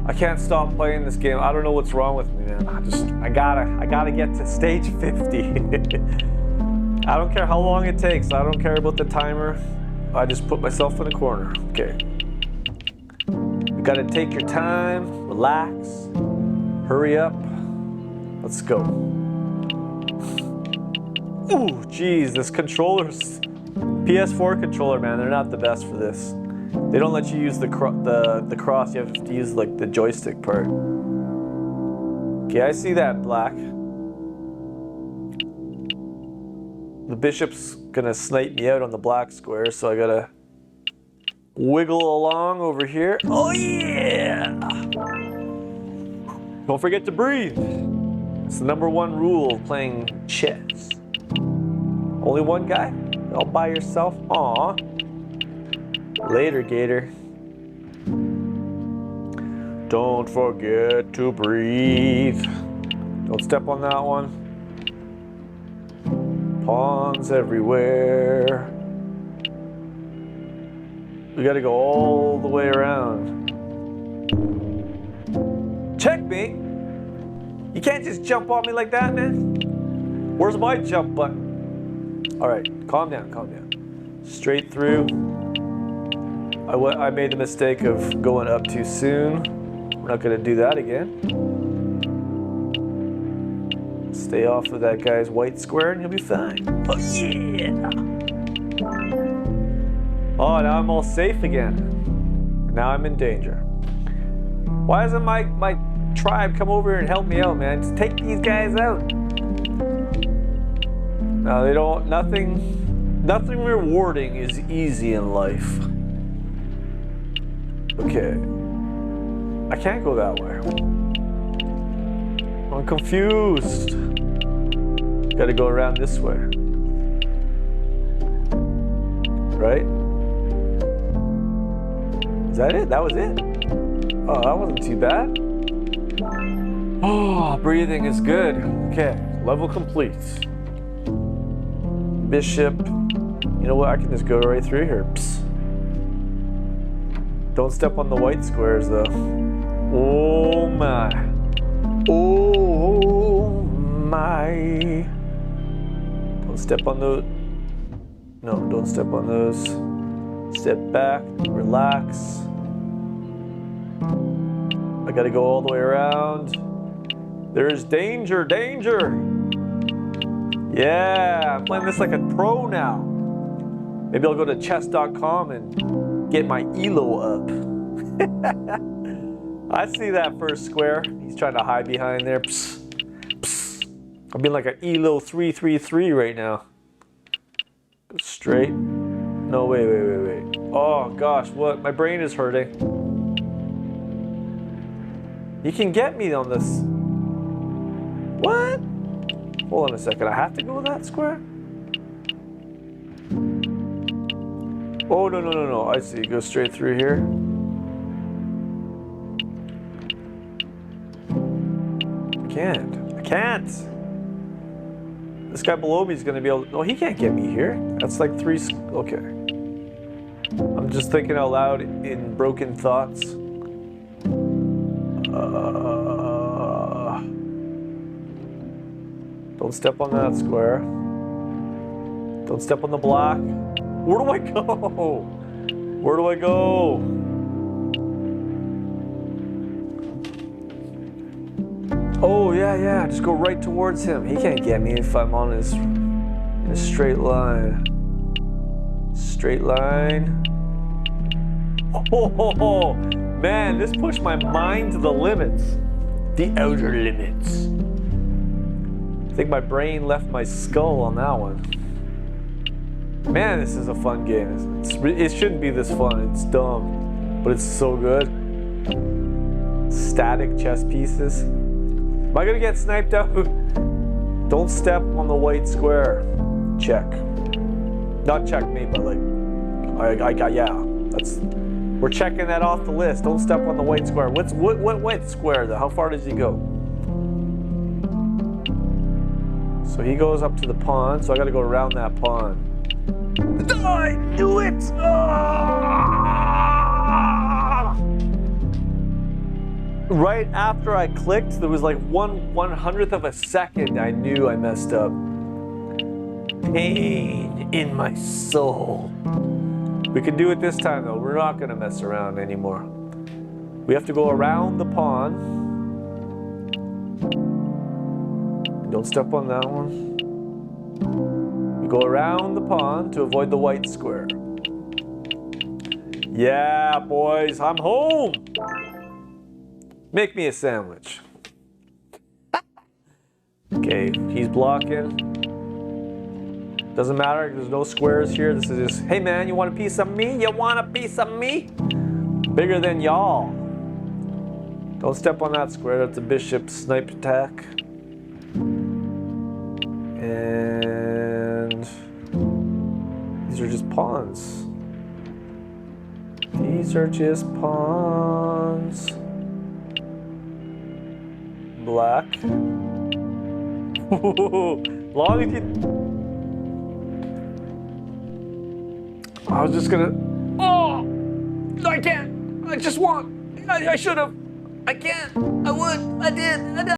I can't stop playing this game. I don't know what's wrong with me, man. I gotta get to stage 50. I don't care how long it takes. I don't care about the timer. I just put myself in a corner. Okay. You gotta take your time, relax, hurry up. Let's go. Ooh, geez, this controller's PS4 controller, man. They're not the best for this. They don't let you use the cross. You have to use like the joystick part. Okay, I see that, black. The bishop's gonna snipe me out on the black square, so I gotta wiggle along over here. Oh yeah! Don't forget to breathe. It's the #1 rule of playing chess. Only one guy? All by yourself? Aw. Later, Gator. Don't forget to breathe. Don't step on that one. Pawns everywhere. We gotta go all the way around. Checkmate! You can't just jump on me like that, man. Where's my jump button? Alright, calm down, calm down. Straight through. I made the mistake of going up too soon. We're not gonna do that again. Stay off of that guy's white square and you'll be fine. Oh yeah! Oh, now I'm all safe again. Now I'm in danger. Why doesn't my tribe come over and help me out, man? Just take these guys out. No, they don't, nothing rewarding is easy in life. Okay. I can't go that way. I'm confused. Gotta go around this way. Right? Is that it? That was it? Oh, that wasn't too bad. Oh, breathing is good. Okay, level complete. Bishop. You know what? I can just go right through here. Psst. Don't step on the white squares, though. Oh my. Oh my. Don't step on those. No, don't step on those. Step back, relax. I gotta go all the way around. There's danger, danger. Yeah, I'm playing this like a pro now. Maybe I'll go to chess.com and get my elo up. I see that first square. He's trying to hide behind there. Psst, psst. I'm being like an elo 333 right now. Go straight. No, wait. Oh gosh, what? My brain is hurting. You can get me on this. What? Hold on a second. I have to go that square? Oh, no. I see. Go straight through here. I can't. This guy below me is going to be able to... No, he can't get me here. That's like 3... Okay. I'm just thinking out loud in broken thoughts. Don't step on that square. Don't step on the block. Where do I go? Where do I go? Oh, yeah. Just go right towards him. He can't get me if I'm on his in a straight line. Straight line. Oh, man, this pushed my mind to the limits. The outer limits. I think my brain left my skull on that one. Man, this is a fun game. It shouldn't be this fun. It's dumb, but it's so good. Static chess pieces. Am I gonna get sniped out? Don't step on the white square. Check. Not checkmate, but like, yeah. We're checking that off the list. Don't step on the white square. What white square? How far does he go? So he goes up to the pawn, so I gotta go around that pawn. I knew it! Ah! right after I clicked, there was like 1/100th of a second I knew I messed up. Pain in my soul. We can do it this time though. We're not gonna mess around anymore. We have to go around the pond. Don't step on that one. We go around the pond to avoid the white square. Yeah, boys, I'm home. Make me a sandwich. Okay, he's blocking. Doesn't matter, there's no squares here. This is just, hey man, you want a piece of me? You want a piece of me? Bigger than y'all. Don't step on that square, that's a bishop snipe attack. And these are just pawns. These are just pawns. Black. Long as you... I was just gonna... Oh! I can't! I just want... I should have... I can't! I would! I did!